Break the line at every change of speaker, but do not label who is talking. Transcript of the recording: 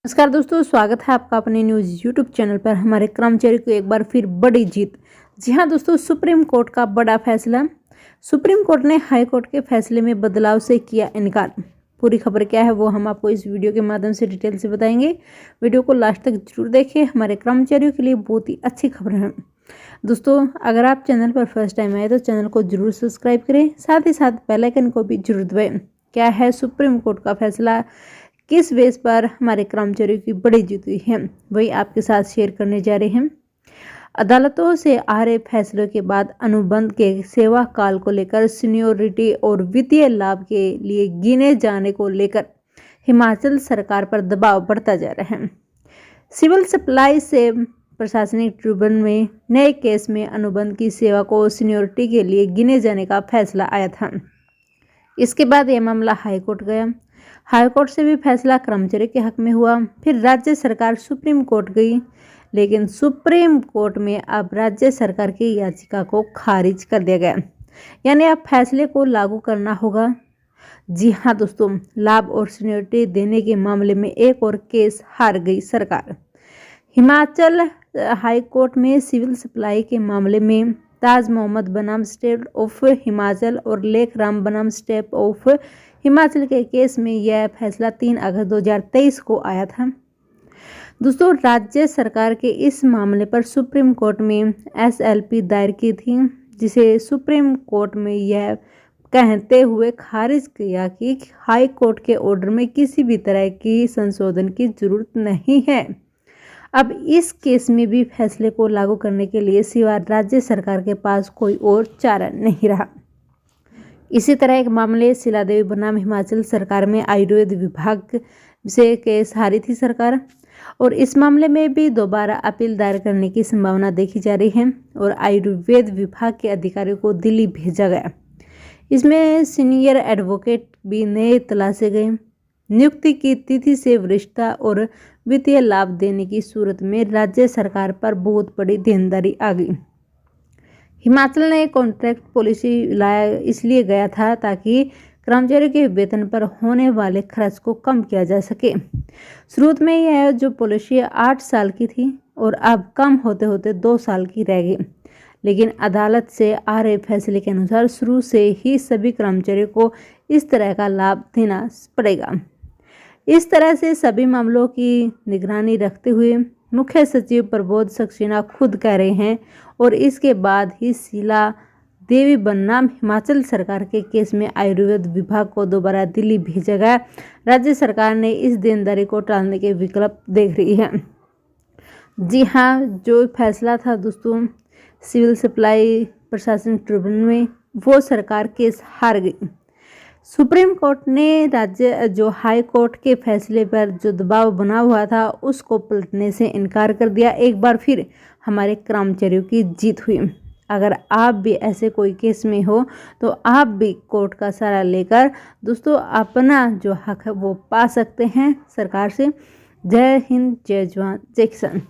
नमस्कार दोस्तों, स्वागत है आपका अपने न्यूज़ यूट्यूब चैनल पर। हमारे कर्मचारी को एक बार फिर बड़ी जीत। जी हां दोस्तों, सुप्रीम कोर्ट का बड़ा फैसला। सुप्रीम कोर्ट ने हाई कोर्ट के फैसले में बदलाव से किया इनकार। पूरी खबर क्या है वो हम आपको इस वीडियो के माध्यम से डिटेल से बताएंगे। वीडियो को लास्ट तक जरूर देखें, हमारे कर्मचारियों के लिए बहुत ही अच्छी खबर है। दोस्तों, अगर आप चैनल पर फर्स्ट टाइम आए तो चैनल को जरूर सब्सक्राइब करें, साथ ही साथ बेल आइकन को भी जरूर दबाएं। क्या है सुप्रीम कोर्ट का फैसला, किस बेस पर हमारे कर्मचारियों की बड़ी जीत हुई है, वही आपके साथ शेयर करने जा रहे हैं। अदालतों से आ रहे फैसलों के बाद अनुबंध के सेवा काल को लेकर सीनियोरिटी और वित्तीय लाभ के लिए गिने जाने को लेकर हिमाचल सरकार पर दबाव बढ़ता जा रहा है। सिविल सप्लाई से प्रशासनिक ट्रिब्यूनल में नए केस में अनुबंध की सेवा को सीनियोरिटी के लिए गिने जाने का फैसला आया था। इसके बाद यह मामला हाईकोर्ट गया। हाईकोर्ट से भी फैसला कर्मचारी के हक में हुआ। फिर राज्य सरकार सुप्रीम कोर्ट गई, लेकिन सुप्रीम कोर्ट में अब राज्य सरकार की याचिका को खारिज कर दिया गया। यानी अब फैसले को लागू करना होगा। जी हाँ दोस्तों, लाभ और सीनियोरिटी देने के मामले में एक और केस हार गई सरकार। हिमाचल हाई कोर्ट में सिविल सप्लाई के मामले में ताज मोहम्मद बनाम स्टेट ऑफ हिमाचल और लेख राम बनाम स्टेट ऑफ हिमाचल के केस में यह फैसला 3 अगस्त 2023 को आया था। दोस्तों, राज्य सरकार के इस मामले पर सुप्रीम कोर्ट में SLP दायर की थी, जिसे सुप्रीम कोर्ट में यह कहते हुए खारिज किया कि हाई कोर्ट के ऑर्डर में किसी भी तरह की संशोधन की जरूरत नहीं है। अब इस केस में भी फैसले को लागू करने के लिए सिवाय राज्य सरकार के पास कोई और चारा नहीं रहा। इसी तरह एक मामले शीला देवी बनाम हिमाचल सरकार में आयुर्वेद विभाग से केस हारी थी सरकार, और इस मामले में भी दोबारा अपील दायर करने की संभावना देखी जा रही है और आयुर्वेद विभाग के अधिकारियों को दिल्ली भेजा गया। इसमें सीनियर एडवोकेट भी नए तलाशे गए। नियुक्ति की तिथि से वरिष्ठता और वित्तीय लाभ देने की सूरत में राज्य सरकार पर बहुत बड़ी देनदारी आ गई। हिमाचल ने कॉन्ट्रैक्ट पॉलिसी लाया इसलिए गया था ताकि कर्मचारियों के वेतन पर होने वाले खर्च को कम किया जा सके। शुरू में यह जो पॉलिसी 8 साल की थी और अब कम होते होते 2 साल की रह गई, लेकिन अदालत से आ रहे फैसले के अनुसार शुरू से ही सभी कर्मचारियों को इस तरह का लाभ देना पड़ेगा। इस तरह से सभी मामलों की निगरानी रखते हुए मुख्य सचिव प्रबोध सक्सेना खुद कह रहे हैं, और इसके बाद ही शीला देवी बनाम हिमाचल सरकार के केस में आयुर्वेद विभाग को दोबारा दिल्ली भेजा गया। राज्य सरकार ने इस देनदारी को टालने के विकल्प देख रही है। जी हाँ, जो फैसला था दोस्तों सिविल सप्लाई प्रशासन ट्रिब्यूनल में, वो सरकार केस हार गई। सुप्रीम कोर्ट ने राज्य जो हाई कोर्ट के फैसले पर जो दबाव बना हुआ था उसको पलटने से इनकार कर दिया। एक बार फिर हमारे कर्मचारियों की जीत हुई। अगर आप भी ऐसे कोई केस में हो तो आप भी कोर्ट का सहारा लेकर दोस्तों अपना जो हक है वो पा सकते हैं सरकार से। जय हिंद, जय जवान, जय किसान।